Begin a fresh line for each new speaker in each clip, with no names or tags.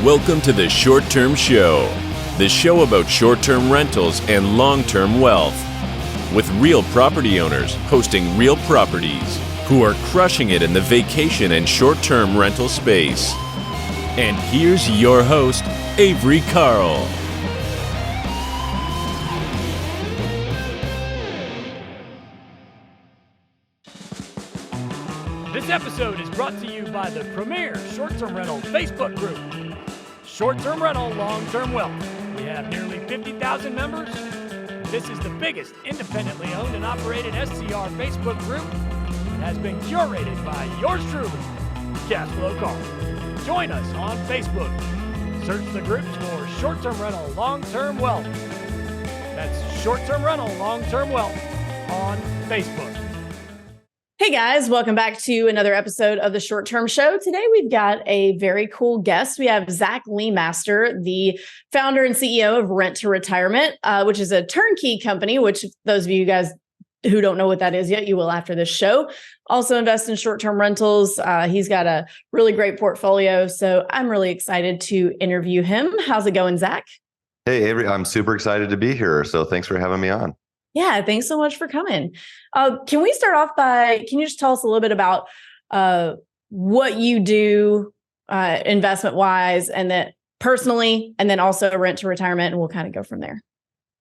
Welcome to the Short Term Show, the show about short-term rentals and long-term wealth, with real property owners hosting real properties who are crushing it in the vacation and short-term rental space. And here's your host, Avery Carl.
This episode is brought to you by the premier short-term rental Facebook group, Short-Term Rental, Long-Term Wealth. We have nearly 50,000 members. This is the biggest independently owned and operated STR Facebook group. It has been curated by yours truly, Cashflow Carl. Join us on Facebook. Search the groups for Short-Term Rental, Long-Term Wealth. That's Short-Term Rental, Long-Term Wealth on Facebook.
Hey guys, welcome back to another episode of the Short Term Show. Today we've got a very cool guest. We have Zach Lemaster, the founder and CEO of Rent to Retirement, which is a turnkey company, which those of you guys who don't know what that is yet, you will after this show. Also invest in short-term rentals. He's got a really great portfolio, so I'm really excited to interview him. How's it going, Zach?
Hey, Avery, I'm super excited to be here. So thanks for having me on.
Yeah, thanks so much for coming. Can we start off can you just tell us a little bit about what you do investment-wise and then personally, and then also Rent to Retirement, and we'll kind of go from there.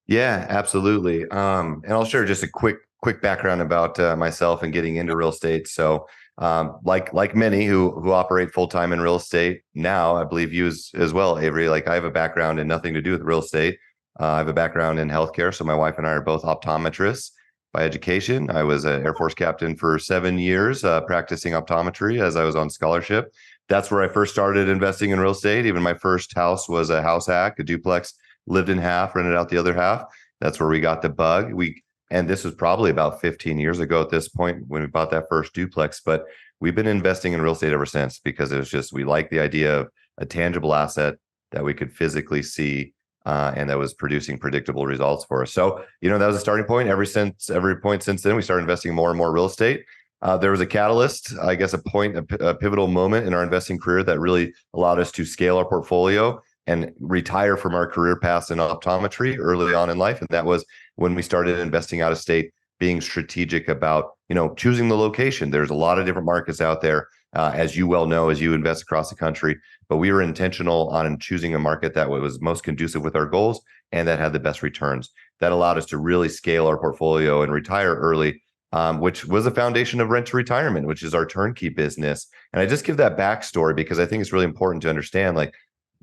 Yeah, absolutely. And I'll share just a quick background about myself and getting into real estate. So like many who operate full-time in real estate now, I believe you as well, Avery, like I have a background in nothing to do with real estate. I have a background in healthcare. So my wife and I are both optometrists by education. I was an Air Force captain for 7 years, practicing optometry as I was on scholarship. That's where I first started investing in real estate. Even my first house was a house hack, a duplex, lived in half, rented out the other half. That's where we got the bug. And this was probably about 15 years ago at this point when we bought that first duplex. But we've been investing in real estate ever since because it was just, we like the idea of a tangible asset that we could physically see. And that was producing predictable results for us. So, that was a starting point. Every point since then, we started investing more and more real estate. There was a catalyst, I guess, a pivotal moment in our investing career that really allowed us to scale our portfolio and retire from our career paths in optometry early on in life. And that was when we started investing out of state, being strategic about, choosing the location. There's a lot of different markets out there, as you well know, as you invest across the country. But we were intentional on choosing a market that was most conducive with our goals and that had the best returns. That allowed us to really scale our portfolio and retire early, which was a foundation of Rent to Retirement, which is our turnkey business. And I just give that backstory because I think it's really important to understand, like,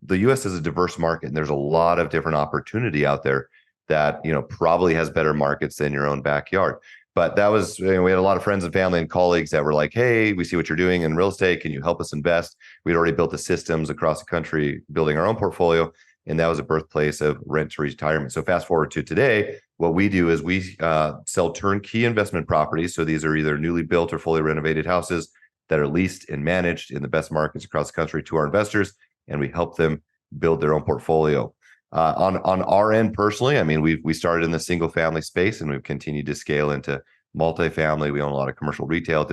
the U.S. is a diverse market, and there's a lot of different opportunity out there that, probably has better markets than your own backyard. But that was, we had a lot of friends and family and colleagues that were like, hey, we see what you're doing in real estate. Can you help us invest? We'd already built the systems across the country, building our own portfolio. And that was a birthplace of Rent to Retirement. So fast forward to today, what we do is we sell turnkey investment properties. So these are either newly built or fully renovated houses that are leased and managed in the best markets across the country to our investors. And we help them build their own portfolio. On our end, personally, I mean, we started in the single family space and we've continued to scale into multifamily. We own a lot of commercial retail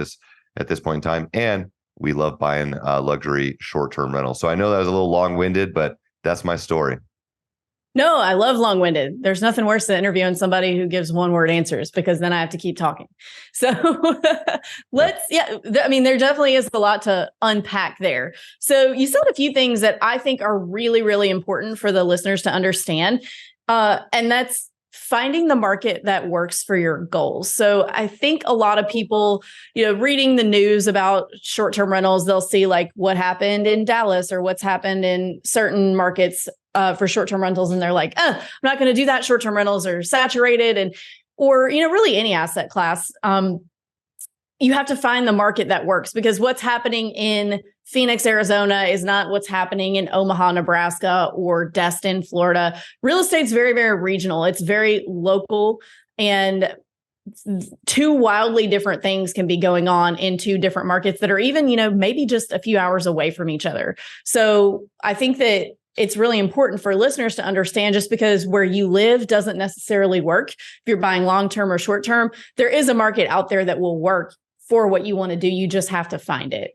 at this point in time, and we love buying luxury short-term rentals. So I know that was a little long-winded, but that's my story.
No, I love long-winded. There's nothing worse than interviewing somebody who gives one-word answers because then I have to keep talking. So I mean, there definitely is a lot to unpack there. So you said a few things that I think are really, really important for the listeners to understand. And that's finding the market that works for your goals. So I think a lot of people, reading the news about short-term rentals, they'll see like what happened in Dallas or what's happened in certain markets for short-term rentals. And they're like, I'm not going to do that. Short-term rentals are saturated or really any asset class. You have to find the market that works because what's happening in Phoenix, Arizona is not what's happening in Omaha, Nebraska or Destin, Florida. Real estate's very, very regional. It's very local, and two wildly different things can be going on in two different markets that are even, maybe just a few hours away from each other. So I think that it's really important for listeners to understand just because where you live doesn't necessarily work. If you're buying long-term or short-term, there is a market out there that will work for what you want to do. You just have to find it.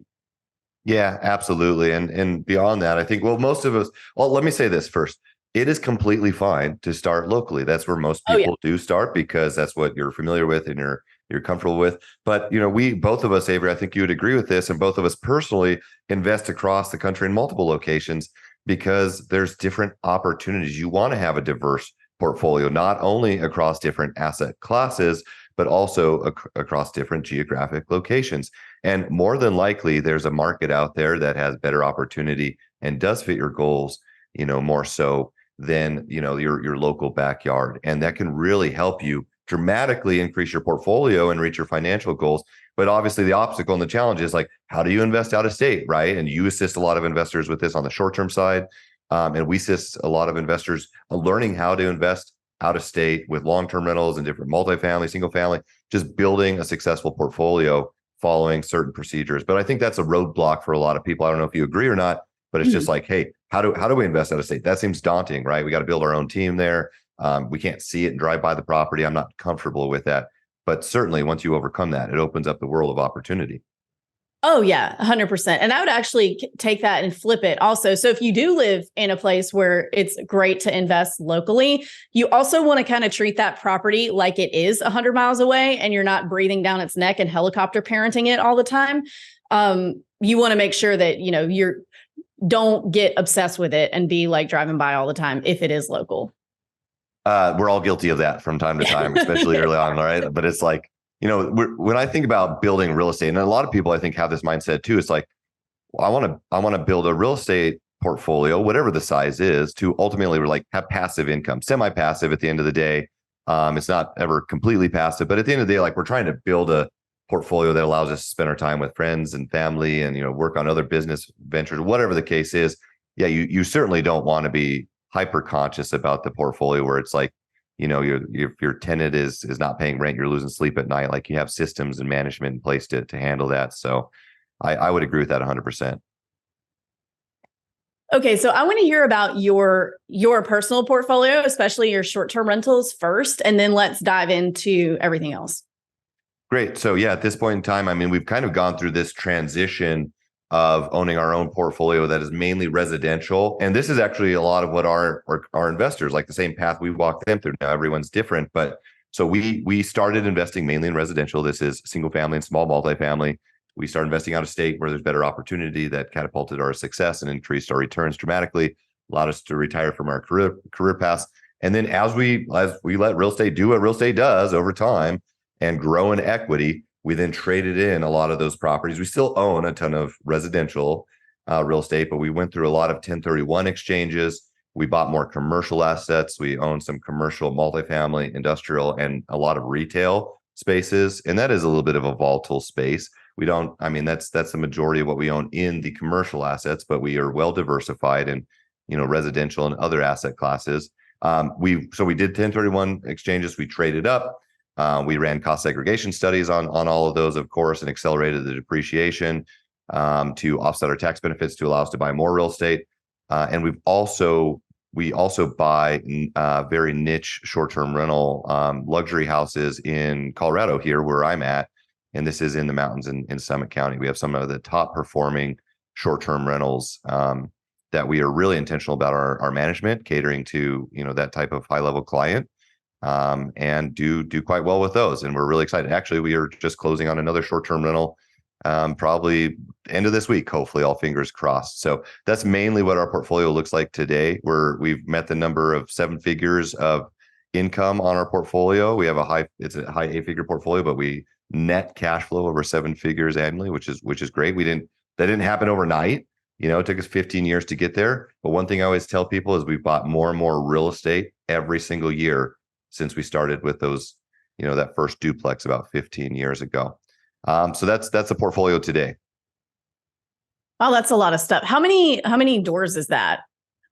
Yeah, absolutely. And beyond that, I think, well, most of us, well, let me say this first. It is completely fine to start locally. That's where most
Oh, yeah.
people do start because that's what you're familiar with and you're comfortable with. But we both of us, Avery, I think you would agree with this, and both of us personally invest across the country in multiple locations because there's different opportunities. You want to have a diverse portfolio, not only across different asset classes, but also across different geographic locations. And more than likely, there's a market out there that has better opportunity and does fit your goals, more so than, your local backyard. And that can really help you dramatically increase your portfolio and reach your financial goals. But obviously the obstacle and the challenge is like, how do you invest out of state, right? And you assist a lot of investors with this on the short-term side. And we assist a lot of investors learning how to invest out of state with long-term rentals and different multifamily, single family, just building a successful portfolio following certain procedures. But I think that's a roadblock for a lot of people. I don't know if you agree or not, but it's just like, hey, how do we invest out of state? That seems daunting, right? We got to build our own team there. We can't see it and drive by the property. I'm not comfortable with that. But certainly once you overcome that, it opens up the world of opportunity.
Oh, yeah, 100%. And I would actually take that and flip it also. So if you do live in a place where it's great to invest locally, you also want to kind of treat that property like it is 100 miles away and you're not breathing down its neck and helicopter parenting it all the time. You want to make sure that, don't get obsessed with it and be like driving by all the time if it is local.
We're all guilty of that from time to time, especially early on, right? But it's like, when I think about building real estate, and a lot of people I think have this mindset too, it's like, well, I want to build a real estate portfolio, whatever the size is, to ultimately like have passive income, semi-passive at the end of the day. It's not ever completely passive, but at the end of the day, like we're trying to build a portfolio that allows us to spend our time with friends and family and, work on other business ventures, whatever the case is. Yeah, you certainly don't want to be hyper conscious about the portfolio where it's like, your tenant is not paying rent, you're losing sleep at night. Like you have systems and management in place to handle that. So I would agree with that 100%.
Okay, so I want to hear about your personal portfolio, especially your short-term rentals first, and then let's dive into everything else.
Great. So yeah, at this point in time, I mean, we've kind of gone through this transition of owning our own portfolio that is mainly residential. And this is actually a lot of what our investors, like the same path we walked them through. Now everyone's different, but so we started investing mainly in residential. This is single family and small multifamily. We started investing out of state where there's better opportunity that catapulted our success and increased our returns dramatically, allowed us to retire from our career paths. And then as we let real estate do what real estate does over time and grow in equity, we then traded in a lot of those properties. We still own a ton of residential real estate, but we went through a lot of 1031 exchanges. We bought more commercial assets. We own some commercial, multifamily, industrial, and a lot of retail spaces. And that is a little bit of a volatile space. That's the majority of what we own in the commercial assets, but we are well diversified in, residential and other asset classes. We did 1031 exchanges. We traded up. We ran cost segregation studies on all of those, of course, and accelerated the depreciation to offset our tax benefits to allow us to buy more real estate. And we also buy very niche short-term rental luxury houses in Colorado here where I'm at. And this is in the mountains in Summit County. We have some of the top performing short-term rentals that we are really intentional about our management, catering to, that type of high-level client. And do quite well with those. And we're really excited. Actually, we are just closing on another short-term rental, probably end of this week, hopefully, all fingers crossed. So that's mainly what our portfolio looks like today. We've met the number of 7 figures of income on our portfolio. We have it's a high 8-figure portfolio, but we net cash flow over 7 figures annually, which is great. That didn't happen overnight. It took us 15 years to get there. But one thing I always tell people is we've bought more and more real estate every single year since we started with those, that first duplex about 15 years ago. So that's the portfolio today.
Wow, that's a lot of stuff. How many doors is that?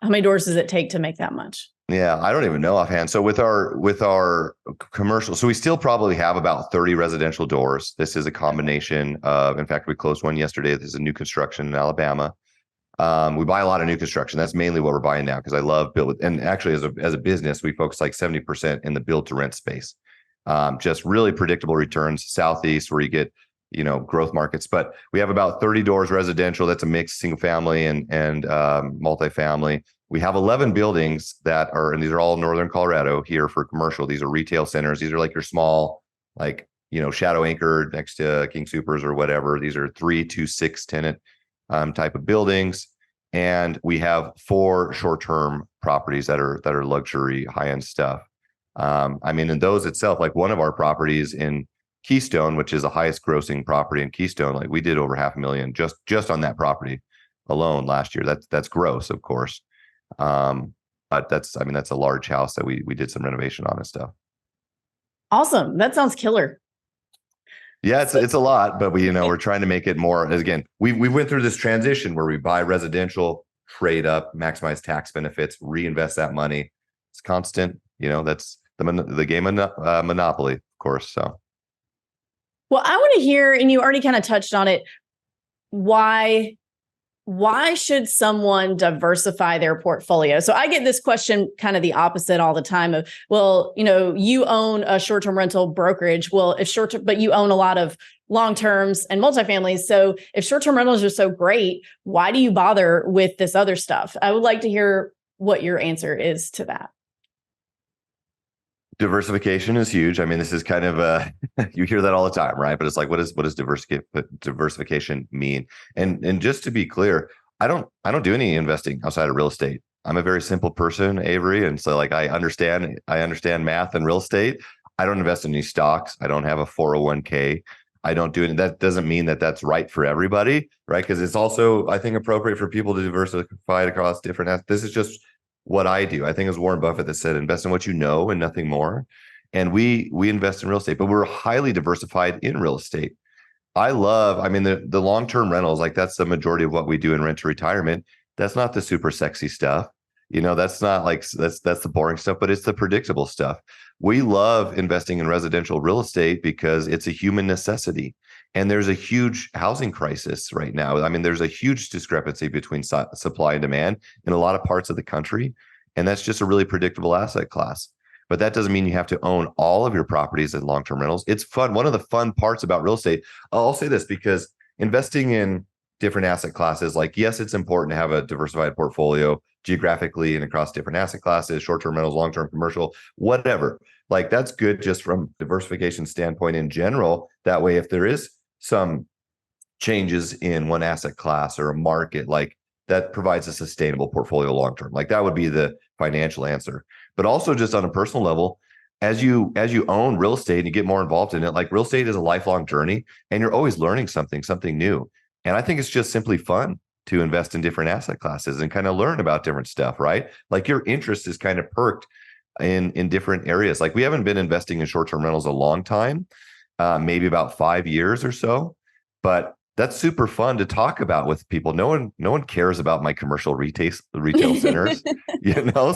How many doors does it take to make that much?
Yeah, I don't even know offhand. So with our commercial, so we still probably have about 30 residential doors. This is a combination of, in fact, we closed one yesterday. This is a new construction in Alabama. We buy a lot of new construction. That's mainly what we're buying now because I love build. And actually, as a business, we focus like 70% in the build to rent space. Just really predictable returns. Southeast, where you get growth markets. But we have about 30 doors residential. That's a mix, single family and multifamily. We have 11 buildings that are, and these are all in Northern Colorado here for commercial. These are retail centers. These are like your small, like, shadow anchored next to King Soopers or whatever. These are 3 to 6 tenant type of buildings. And we have 4 short-term properties that are luxury, high-end stuff. In those itself, like one of our properties in Keystone, which is the highest grossing property in Keystone, like we did over $500,000 just on that property alone last year. That's gross, of course. But that's a large house that we did some renovation on and stuff.
Awesome. That sounds killer.
Yeah, it's a lot, but we're trying to make it more. Again, we went through this transition where we buy residential, trade up, maximize tax benefits, reinvest that money. It's constant. That's the game of Monopoly, of course. So,
well, I want to hear, and you already kind of touched on it. Why should someone diversify their portfolio? So I get this question kind of the opposite all the time of, well, you own a short-term rental brokerage. Well, but you own a lot of long-terms and multifamilies. So if short-term rentals are so great, why do you bother with this other stuff? I would like to hear what your answer is to that.
Diversification is huge. This is kind of you hear that all the time, right? But it's like, what does diversification mean? And just to be clear, I don't do any investing outside of real estate. I'm a very simple person, Avery, and so like I understand math and real estate. I don't invest in any stocks. I don't have a 401k. I don't do it. That doesn't mean that that's right for everybody, right? Because it's also, I think, appropriate for people to diversify across different assets. This is just what I do. I think it was Warren Buffett that said, invest in what you know and nothing more. And we invest in real estate, but we're highly diversified in real estate. I love, the long-term rentals, like that's the majority of what we do in rent to retirement. That's not the super sexy stuff. That's not like, that's the boring stuff, but it's the predictable stuff. We love investing in residential real estate because it's a human necessity. And there's a huge housing crisis right now. There's a huge discrepancy between supply and demand in a lot of parts of the country. And that's just a really predictable asset class. But that doesn't mean you have to own all of your properties as long-term rentals. It's fun. One of the fun parts about real estate, I'll say this, because investing in different asset classes, like, yes, it's important to have a diversified portfolio geographically and across different asset classes, short-term rentals, long-term commercial, whatever. Like, that's good just from diversification standpoint in general. That way, if there is some changes in one asset class or a market, like that provides a sustainable portfolio long-term. Like that would be the financial answer. But also just on a personal level, as you own real estate and you get more involved in it, like real estate is a lifelong journey and you're always learning something new. And I think it's just simply fun to invest in different asset classes and kind of learn about different stuff, right? Like your interest is kind of perked in different areas. Like we haven't been investing in short-term rentals a long time. Maybe about 5 years or so, but that's super fun to talk about with people. No one cares about my commercial retail centers,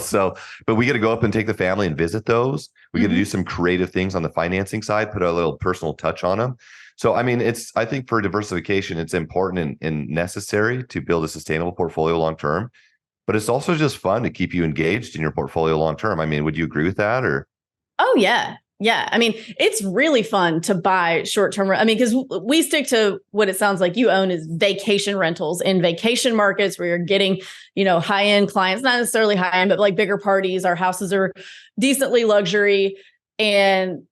So, but we got to go up and take the family and visit those. We got to do some creative things on the financing side, put a little personal touch on them. So, I think for diversification, it's important and necessary to build a sustainable portfolio long term. But it's also just fun to keep you engaged in your portfolio long term. Would you agree with that? Or?
Oh yeah. Yeah. It's really fun to buy short-term. Because we stick to what it sounds like you own is vacation rentals in vacation markets where you're getting, high-end clients, not necessarily high-end, but like bigger parties. Our houses are decently luxury and,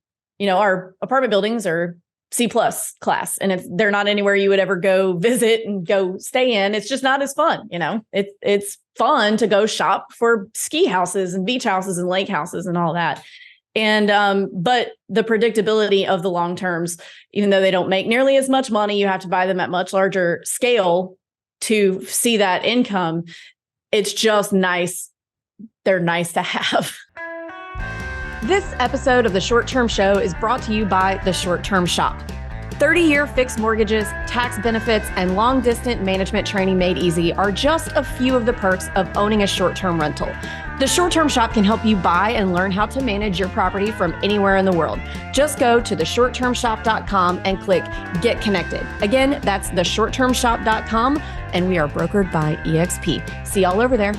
our apartment buildings are C+ class and they're not anywhere you would ever go visit and go stay in. It's just not as fun. It's fun to go shop for ski houses and beach houses and lake houses and all that. And, but the predictability of the long terms, even though they don't make nearly as much money, you have to buy them at much larger scale to see that income. It's just nice. They're nice to have. This episode of The Short Term Show is brought to you by The Short Term Shop. 30-year fixed mortgages, tax benefits, and long-distance management training made easy are just a few of the perks of owning a short-term rental. The Short Term Shop can help you buy and learn how to manage your property from anywhere in the world. Just go to theshorttermshop.com and click Get Connected. Again, that's theshorttermshop.com, and we are brokered by eXp. See y'all over there.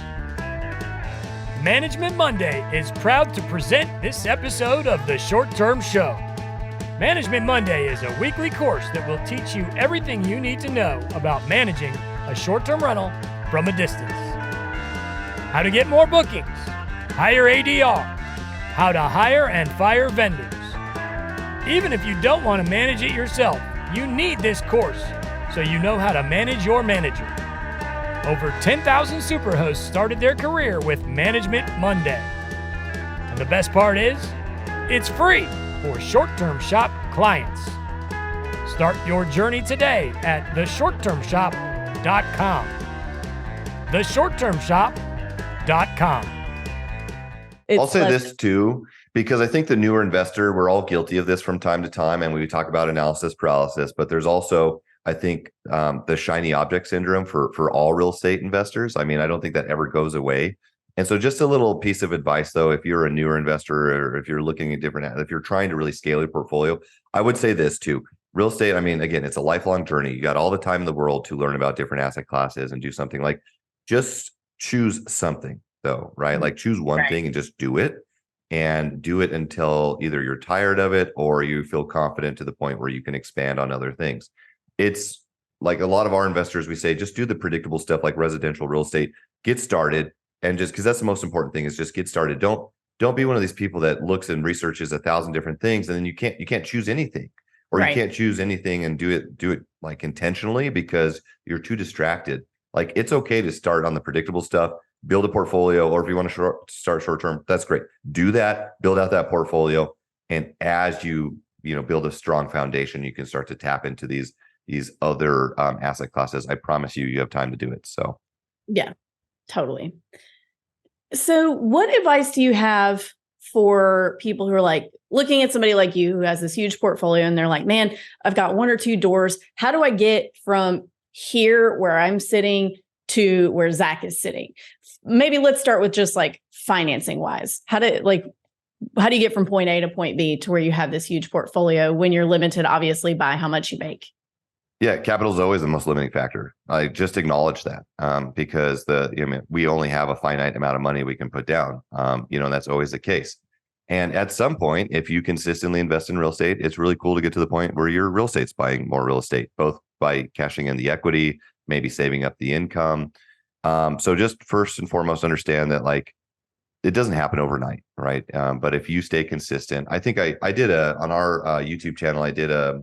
Management Monday is proud to present this episode of The Short Term Show. Management Monday is a weekly course that will teach you everything you need to know about managing a short-term rental from a distance. How to get more bookings, higher ADR, how to hire and fire vendors. Even if you don't want to manage it yourself, you need this course so you know how to manage your manager. Over 10,000 superhosts started their career with Management Monday. And the best part is, it's free for short-term shop clients. Start your journey today at theshorttermshop.com. Theshorttermshop.com.
I'll say this too, because I think the newer investor, we're all guilty of this from time to time, and we talk about analysis paralysis, but there's also, I think, the shiny object syndrome for all real estate investors. I mean, I don't think that ever goes away. And so just a little piece of advice, though, if you're a newer investor or if you're looking at if you're trying to really scale your portfolio, I would say this too. Real estate, I mean, again, it's a lifelong journey. You got all the time in the world to learn about different asset classes and do something. Like, just choose something, though, right? Like, choose one thing and just do it, and do it until either you're tired of it or you feel confident to the point where you can expand on other things. It's like a lot of our investors, we say, just do the predictable stuff like residential real estate, get started. And just because that's the most important thing, is just get started. Don't be one of these people that looks and researches 1,000 different things, and then you can't choose anything, or you can't choose anything and do it like intentionally because you're too distracted. Like, it's okay to start on the predictable stuff, build a portfolio, or if you want to start short term, that's great. Do that, build out that portfolio, and as you build a strong foundation, you can start to tap into these other asset classes. I promise you have time to do it. So
yeah, totally. So what advice do you have for people who are like looking at somebody like you who has this huge portfolio and they're like, man, I've got 1 or 2 doors. How do I get from here where I'm sitting to where Zach is sitting? Maybe let's start with just like financing wise. How do you get from point A to point B to where you have this huge portfolio when you're limited, obviously, by how much you make?
Yeah, capital is always the most limiting factor. I just acknowledge that because we only have a finite amount of money we can put down. And that's always the case. And at some point, if you consistently invest in real estate, it's really cool to get to the point where your real estate's buying more real estate, both by cashing in the equity, maybe saving up the income. So just first and foremost, understand that like it doesn't happen overnight, right? But if you stay consistent, I think I did on our YouTube channel, I did a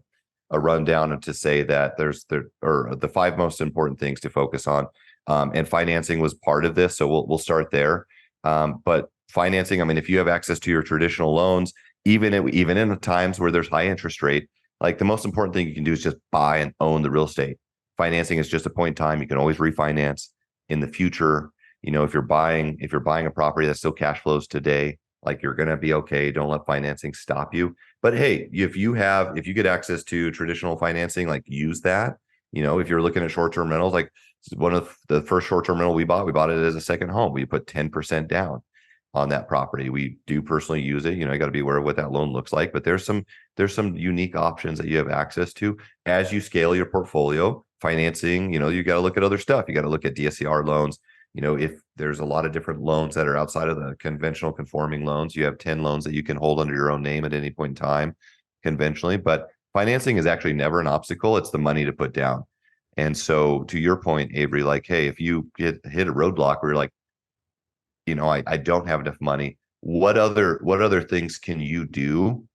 rundown to say that there's the 5 most important things to focus on, and financing was part of this. So we'll start there. But financing, I mean, if you have access to your traditional loans, even in times where there's high interest rate, like the most important thing you can do is just buy and own the real estate. Financing is just a point in time. You can always refinance in the future. If you're buying a property that still cash flows today, like, you're going to be okay. Don't let financing stop you. But hey, if you get access to traditional financing, like, use that. If you're looking at short-term rentals, like one of the first short-term rental we bought it as a second home. We put 10% down on that property. We do personally use it. You got to be aware of what that loan looks like, but there's some unique options that you have access to as you scale your portfolio. Financing, you got to look at other stuff. You got to look at DSCR loans. If there's a lot of different loans that are outside of the conventional conforming loans, you have 10 loans that you can hold under your own name at any point in time conventionally. But financing is actually never an obstacle. It's the money to put down. And so to your point, Avery, like, hey, if you hit a roadblock where you're like, I don't have enough money, what other things can you do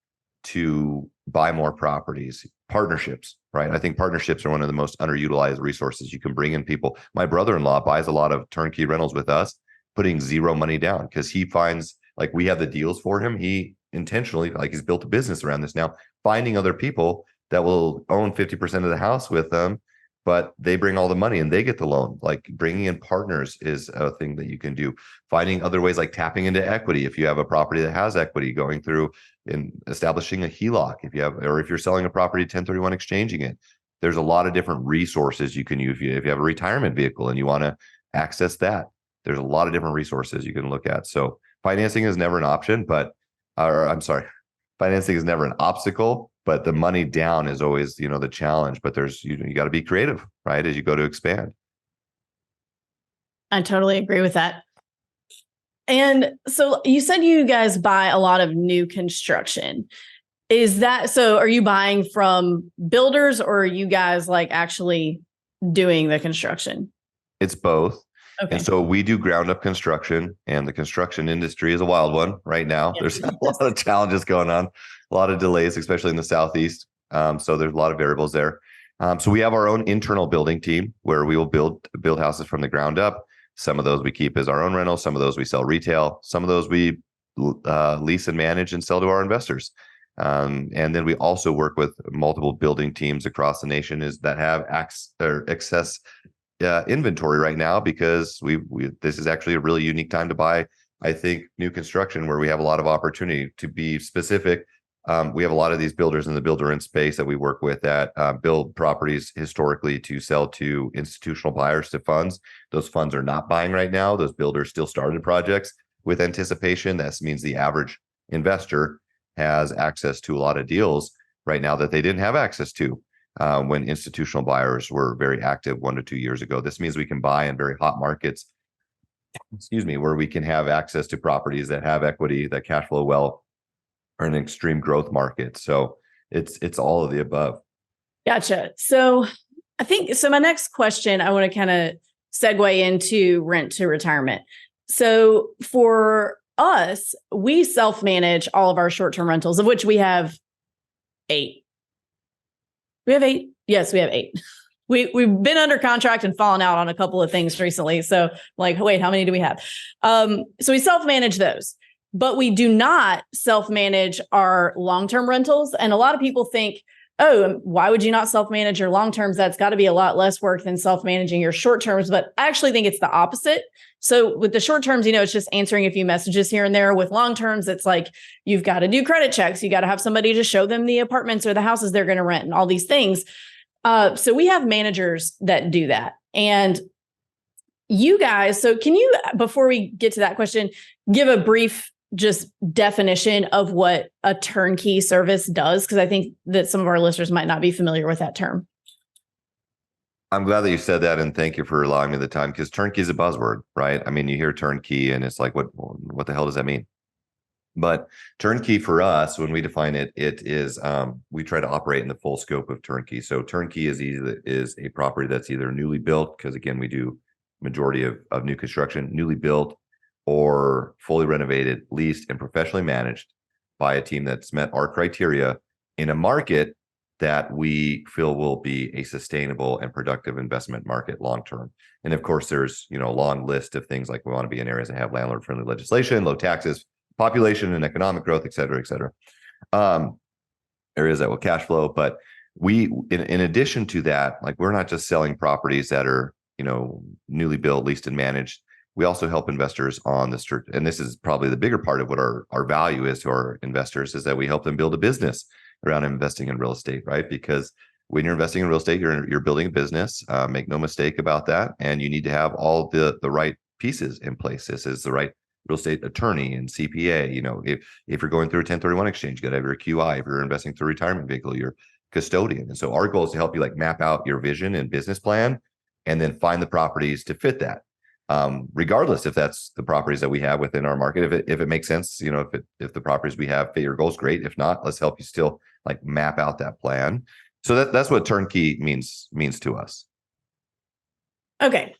to buy more properties? Partnerships, right? I think partnerships are one of the most underutilized resources. You can bring in people. My brother-in-law buys a lot of turnkey rentals with us, putting zero money down, because he finds, like, we have the deals for him. He intentionally, like, he's built a business around this now, finding other people that will own 50% of the house with them, but they bring all the money and they get the loan. Like, bringing in partners is a thing that you can do. Finding other ways, like tapping into equity. If you have a property that has equity, going through and establishing a HELOC, if you're selling a property, 1031 exchanging it. There's a lot of different resources you can use. If you have a retirement vehicle and you want to access that, there's a lot of different resources you can look at. So financing is never an option, financing is never an obstacle, but the money down is always, the challenge. But there's, you got to be creative, right, as you go to expand.
I totally agree with that. And so you said you guys buy a lot of new construction. Is that so? Are you buying from builders or are you guys like actually doing the construction?
It's both.
Okay.
And so we do ground up construction, and the construction industry is a wild one right now. There's a lot of challenges going on, a lot of delays, especially in the Southeast. So there's a lot of variables there. So we have our own internal building team where we will build houses from the ground up. Some of those we keep as our own rentals. Some of those we sell retail. Some of those we lease and manage and sell to our investors. And then we also work with multiple building teams across the nation that have excess inventory right now, because this is actually a really unique time to buy, I think, new construction, where we have a lot of opportunity. To be specific, we have a lot of these builders in the build-to-rent space that we work with that build properties historically to sell to institutional buyers, to funds. Those funds are not buying right now. Those builders still started projects with anticipation. That means the average investor has access to a lot of deals right now that they didn't have access to when institutional buyers were very active 1 to 2 years ago. This means we can buy in very hot markets, where we can have access to properties that have equity, that cash flow well, or an extreme growth market. So it's all of the above.
Gotcha. So I think, so my next question, I want to kind of segue into rent to retirement. So for us, we self-manage all of our short-term rentals, of which we have 8. We have 8. Yes, we have 8. We've been under contract and fallen out on a couple of things recently. So like, wait, how many do we have? So we self-manage those, but we do not self-manage our long-term rentals. And a lot of people think, oh, why would you not self-manage your long-terms? That's got to be a lot less work than self-managing your short-terms. But I actually think it's the opposite. So with the short-terms, it's just answering a few messages here and there. With long-terms, it's like, you've got to do credit checks. You got to have somebody to show them the apartments or the houses they're going to rent and all these things. So we have managers that do that. And you guys, so can you, before we get to that question, give a brief just definition of what a turnkey service does? Because I think that some of our listeners might not be familiar with that term.
I'm glad that you said that, and thank you for allowing me the time, because turnkey is a buzzword, right? I mean, you hear turnkey and it's like, what the hell does that mean? But turnkey for us, when we define it, it is we try to operate in the full scope of turnkey. So turnkey is a property that's either newly built, because again, we do majority of new construction, newly built, or fully renovated, leased, and professionally managed by a team that's met our criteria in a market that we feel will be a sustainable and productive investment market long term. And of course, there's a long list of things, like we want to be in areas that have landlord-friendly legislation, low taxes, population and economic growth, et cetera, et cetera. Areas that will cash flow. But we, in addition to that, like, we're not just selling properties that are newly built, leased, and managed. We also help investors on the street. And this is probably the bigger part of what our value is to our investors, is that we help them build a business around investing in real estate, right? Because when you're investing in real estate, you're building a business. Make no mistake about that. And you need to have all the right pieces in place. This is the right real estate attorney and CPA. If you're going through a 1031 exchange, you got to have your QI. If you're investing through a retirement vehicle, your custodian. And so our goal is to help you map out your vision and business plan, and then find the properties to fit that. Regardless if that's the properties that we have within our market, if it makes sense, if the properties we have fit your goals, great. If not, let's help you still map out that plan. So that's what turnkey means to us. Okay.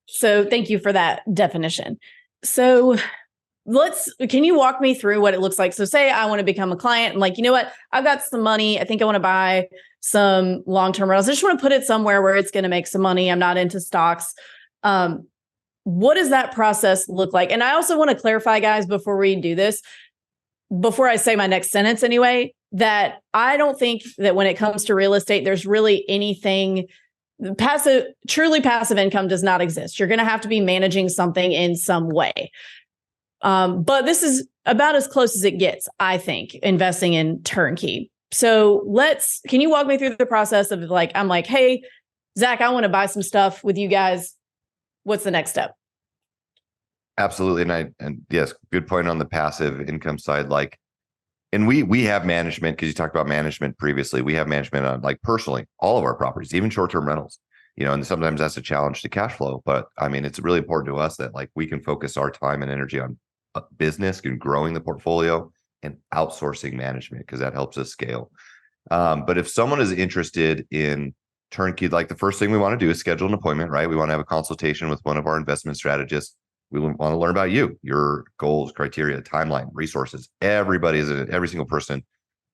So thank you for that definition. So can you walk me through what it looks like? So say I want to become a client. I'm like, you know what? I've got some money. I think I want to buy some long-term rentals. I just want to put it somewhere where it's going to make some money. I'm not into stocks. What does that process look like? And I also want to clarify, guys, before we do this, before I say my next sentence anyway, that I don't think that when it comes to real estate, there's really anything truly passive income does not exist. You're going to have to be managing something in some way. But this is about as close as it gets, I think, investing in turnkey. So can you walk me through the process of I'm like, hey, Zach, I want to buy some stuff with you guys. What's the next step?
Absolutely. And yes, good point on the passive income side. And we have management, because you talked about management previously. We have management on personally all of our properties, even short-term rentals, and sometimes that's a challenge to cash flow. But I mean, it's really important to us that we can focus our time and energy on business and growing the portfolio and outsourcing management, because that helps us scale. But if someone is interested in turnkey, like the first thing we want to do is schedule an appointment, right? We want to have a consultation with one of our investment strategists. We want to learn about you, your goals, criteria, timeline, resources. Every single person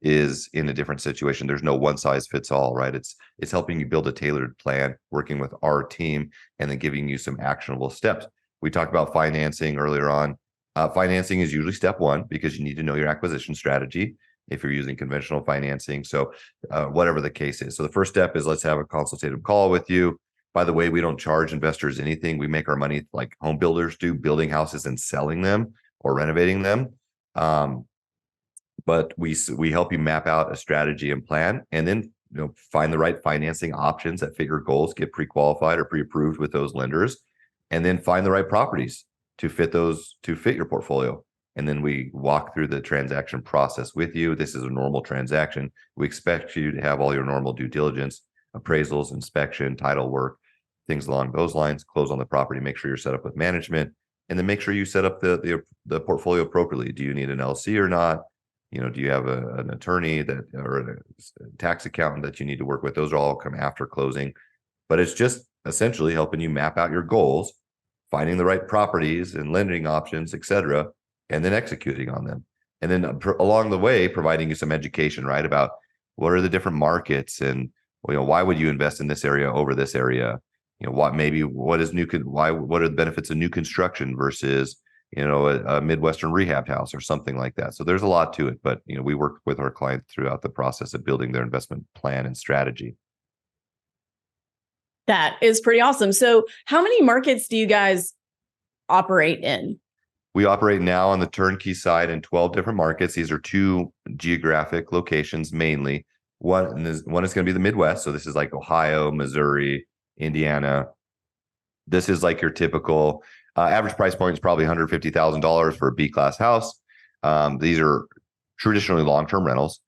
is in a different situation. There's no one size fits all, right? It's helping you build a tailored plan, working with our team, and then giving you some actionable steps. We talked about financing earlier on. Financing is usually step one, because you need to know your acquisition strategy if you're using conventional financing. So whatever the case is. So the first step is, let's have a consultative call with you. By the way, we don't charge investors anything. We make our money like home builders do, building houses and selling them or renovating them. But we help you map out a strategy and plan, and then find the right financing options that fit your goals, get pre-qualified or pre-approved with those lenders, and then find the right properties to fit your portfolio. And then we walk through the transaction process with you. This is a normal transaction. We expect you to have all your normal due diligence, appraisals, inspection, title work, things along those lines, close on the property, make sure you're set up with management, and then make sure you set up the portfolio appropriately. Do you need an LC or not? Do you have an attorney or a tax accountant that you need to work with? Those all come after closing. But it's just essentially helping you map out your goals, finding the right properties and lending options, et cetera, and then executing on them. And then along the way, providing you some education, right, about what are the different markets, and why would you invest in this area over this area? What are the benefits of new construction versus a Midwestern rehabbed house or something like that. So there's a lot to it, but we work with our clients throughout the process of building their investment plan and strategy.
That is pretty awesome. So how many markets do you guys operate in?
We operate now on the turnkey side in 12 different markets. These are 2 geographic locations mainly. One is going to be the Midwest. So this is like Ohio, Missouri, Indiana. This is like your typical average price point is probably $150,000 for a B-class house. These are traditionally long-term rentals,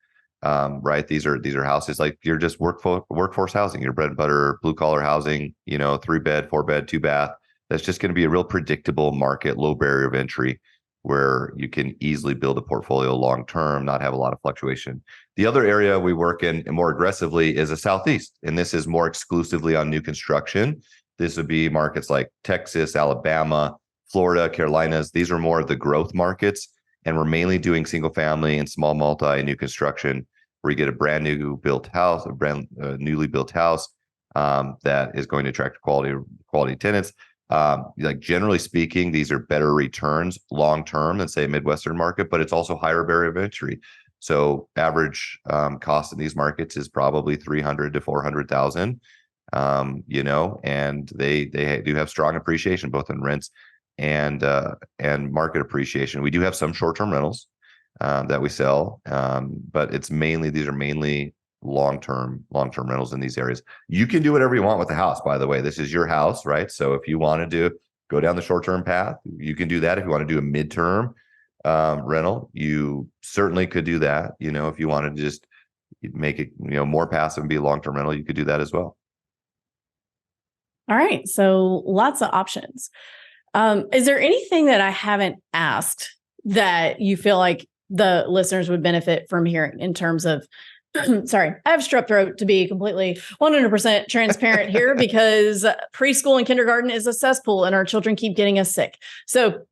right? These are houses like you're just workforce housing, your bread and butter, blue-collar housing, 3-bed, 4-bed, 2-bath. That's just going to be a real predictable market, low barrier of entry, where you can easily build a portfolio long-term, not have a lot of fluctuation. The other area we work in more aggressively is the Southeast, and this is more exclusively on new construction. This would be markets like Texas, Alabama, Florida, Carolinas. These are more of the growth markets, and we're mainly doing single family and small multi new construction, where you get a brand new built house, newly built house that is going to attract quality tenants. Like generally speaking, these are better returns long term than say a Midwestern market, but it's also higher barrier of entry. So average cost in these markets is probably $300,000 to $400,000. And they do have strong appreciation both in rents and market appreciation. We do have some short-term rentals that we sell, but these are mainly long-term rentals in these areas. You can do whatever you want with the house, by the way. This is your house, right? So if you wanted to go down the short-term path, you can do that. If you want to do a midterm rental, you certainly could do that. If you wanted to just make it more passive and be a long-term rental, you could do that as well.
All right. So lots of options. Is there anything that I haven't asked that you feel like the listeners would benefit from hearing in terms of, sorry, I have strep throat, to be completely 100% transparent here, because preschool and kindergarten is a cesspool and our children keep getting us sick. So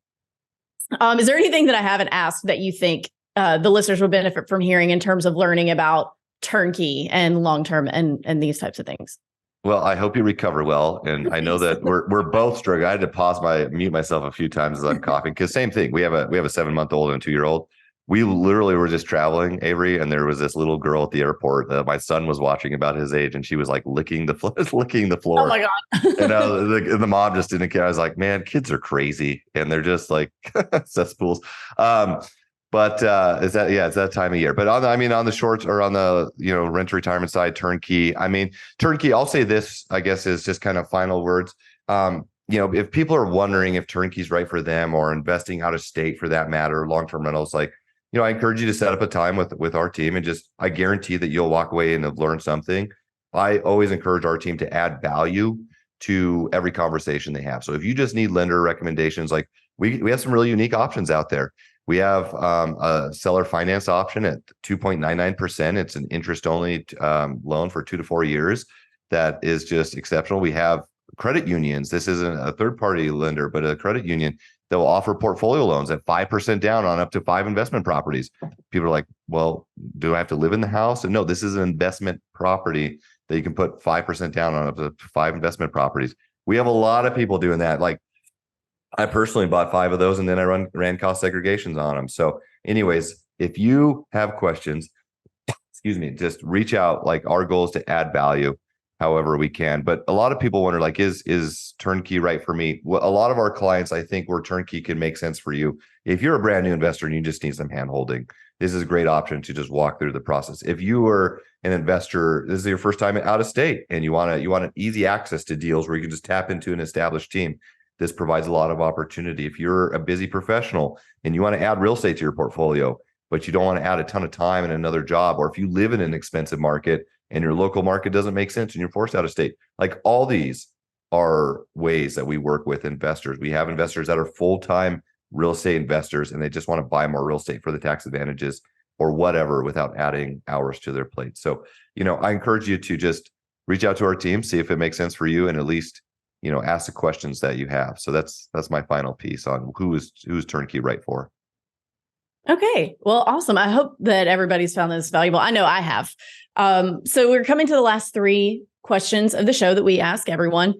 is there anything that I haven't asked that you think the listeners would benefit from hearing in terms of learning about turnkey and long-term and these types of things?
Well, I hope you recover well. And I know that we're both struggling. I had to mute myself a few times as I'm coughing, because same thing. We have a 7-month-old and a 2-year-old. We literally were just traveling, Avery, and there was this little girl at the airport that my son was watching about his age, and she was like licking the floor.
Oh my God.
And the mom just didn't care. I was like, man, kids are crazy, and they're just like cesspools. But it's that time of year. But on the shorts or on the rent retirement side, turnkey. Turnkey. I'll say this, I guess, is just kind of final words. If people are wondering if turnkey's right for them, or investing out of state for that matter, long-term rentals, like I encourage you to set up a time with our team, and I guarantee that you'll walk away and have learned something. I always encourage our team to add value to every conversation they have. So if you just need lender recommendations, like we have some really unique options out there. We have a seller finance option at 2.99%. It's an interest-only loan for 2 to 4 years that is just exceptional. We have credit unions. This isn't a third-party lender, but a credit union that will offer portfolio loans at 5% down on up to 5 investment properties. People are like, well, do I have to live in the house? And no, this is an investment property that you can put 5% down on up to 5 investment properties. We have a lot of people doing that. Like, I personally bought 5 of those, and then I ran cost segregations on them. So anyways, if you have questions, excuse me, just reach out. Like, our goal is to add value however we can. But a lot of people wonder, like, is turnkey right for me? Well, a lot of our clients, I think, where turnkey can make sense for you. If you're a brand new investor and you just need some hand holding, this is a great option to just walk through the process. If you are an investor, this is your first time out of state, and you want an easy access to deals where you can just tap into an established team, this provides a lot of opportunity. If you're a busy professional and you want to add real estate to your portfolio, but you don't want to add a ton of time in another job, or if you live in an expensive market and your local market doesn't make sense and you're forced out of state, like, all these are ways that we work with investors. We have investors that are full-time real estate investors, and they just want to buy more real estate for the tax advantages or whatever without adding hours to their plate. So, I encourage you to just reach out to our team, see if it makes sense for you, and at least ask the questions that you have. So that's my final piece on who's turnkey right for.
Okay. Well, awesome. I hope that everybody's found this valuable. I know I have. So we're coming to the last 3 questions of the show that we ask everyone.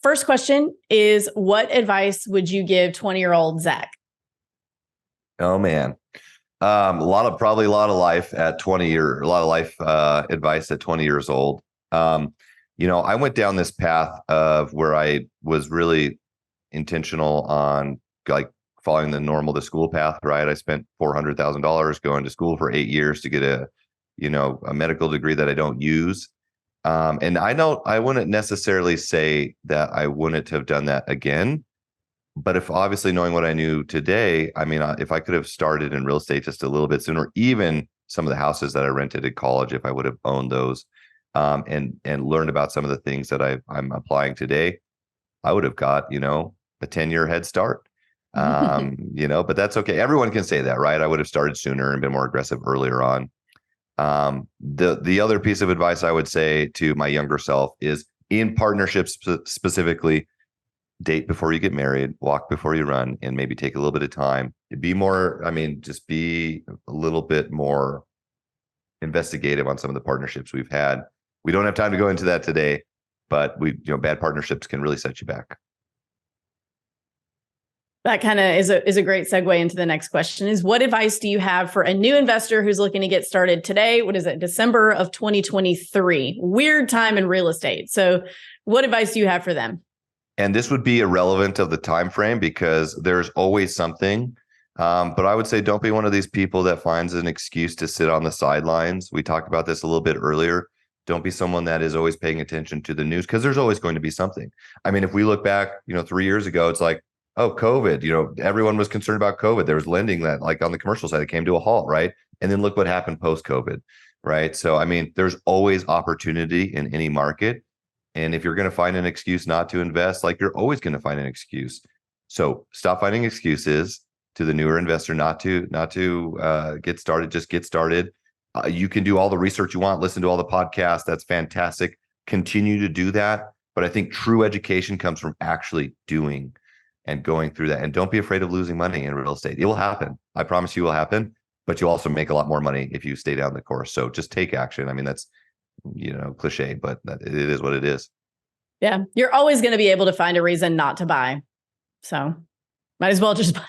First question is, what advice would you give 20-year-old Zach?
Oh man. A lot of life at 20 years, a lot of life advice at 20 years old. I went down this path of where I was really intentional on, like, following the school path, right? I spent $400,000 going to school for 8 years to get a medical degree that I don't use. And I wouldn't necessarily say that I wouldn't have done that again. But if, obviously, knowing what I knew today, I mean, if I could have started in real estate just a little bit sooner, even some of the houses that I rented at college, if I would have owned those, and learned about some of the things that I'm applying today, I would have got, a 10-year head start. But that's okay. Everyone can say that, right? I would have started sooner and been more aggressive earlier on. The other piece of advice I would say to my younger self is, in partnerships specifically, date before you get married, walk before you run, and maybe take a little bit of time. Just be a little bit more investigative on some of the partnerships we've had. We don't have time to go into that today, but bad partnerships can really set you back.
That kind of is a great segue into the next question, is, what advice do you have for a new investor who's looking to get started today? What is it? December of 2023, weird time in real estate. So what advice do you have for them?
And this would be irrelevant of the time frame, because there's always something. But I would say, don't be one of these people that finds an excuse to sit on the sidelines. We talked about this a little bit earlier. Don't be someone that is always paying attention to the news, because there's always going to be something. I mean, if we look back, 3 years ago, it's like, oh, COVID, everyone was concerned about COVID. There was lending that, like, on the commercial side, it came to a halt, right? And then look what happened post-COVID, right? So, there's always opportunity in any market. And if you're going to find an excuse not to invest, like, you're always going to find an excuse. So stop finding excuses to the newer investor not to get started. Just get started. You can do all the research you want, listen to all the podcasts. That's fantastic. Continue to do that. But I think true education comes from actually doing and going through that. And don't be afraid of losing money in real estate. It will happen. I promise you it will happen. But you also make a lot more money if you stay down the course. So just take action. That's, cliche, but it is what it is.
Yeah. You're always going to be able to find a reason not to buy. So might as well just buy.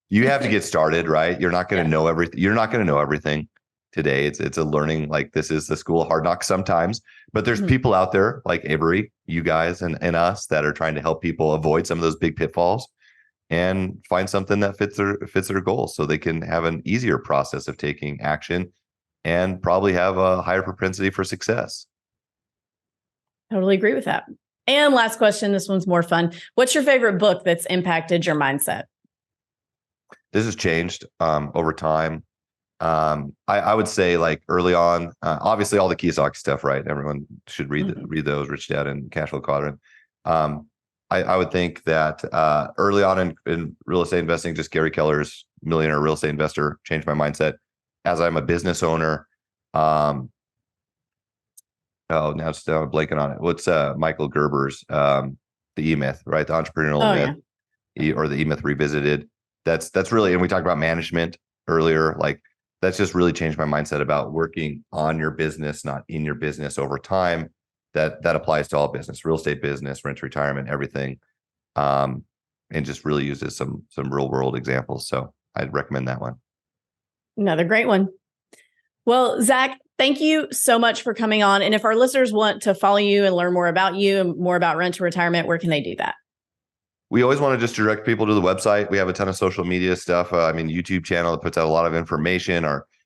You have to get started, right? You're not going to know everything. You're not going to know everything today. It's a learning, like, this is the school of hard knocks sometimes, but there's people out there like Avery, you guys, and us that are trying to help people avoid some of those big pitfalls and find something that fits their goals, so they can have an easier process of taking action and probably have a higher propensity for success.
Totally agree with that. And last question, this one's more fun. What's your favorite book that's impacted your mindset?
This has changed over time. I would say, like, early on, obviously all the Kiyosaki stuff, right? Everyone should read those, Rich Dad and Cash Flow Quadrant. I would think that early on in real estate investing, just Gary Keller's Millionaire Real Estate Investor changed my mindset. As I'm a business owner, now I'm blanking on it. What's Michael Gerber's the E-Myth, right? The entrepreneurial myth, or the E-Myth revisited. That's really, and we talked about management earlier. Like that's just really changed my mindset about working on your business, not in your business over time. That applies to all business, real estate business, rent to retirement, everything, and just really uses some real world examples. So I'd recommend that one.
Another great one. Well, Zach, thank you so much for coming on. And if our listeners want to follow you and learn more about you and more about rent to retirement, where can they do that?
We always want to just direct people to the website. We have a ton of social media stuff. YouTube channel that puts out a lot of information.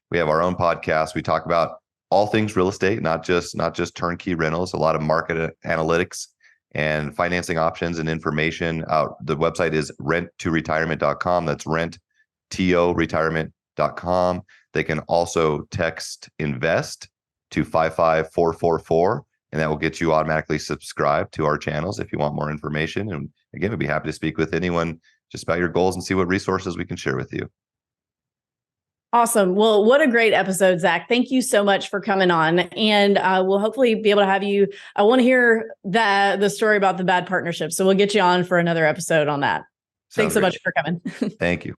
We have our own podcast. We talk about all things real estate, not just turnkey rentals, a lot of market analytics and financing options and information. The website is renttoretirement.com. That's renttoretirement.com. They can also text invest to 55444, and that will get you automatically subscribed to our channels if you want more information. And again, we'd be happy to speak with anyone just about your goals and see what resources we can share with you.
Awesome. Well, what a great episode, Zach. Thank you so much for coming on. And we'll hopefully be able to have you. I want to hear the story about the bad partnership. So we'll get you on for another episode on that. Thanks so much for coming.
Thank you.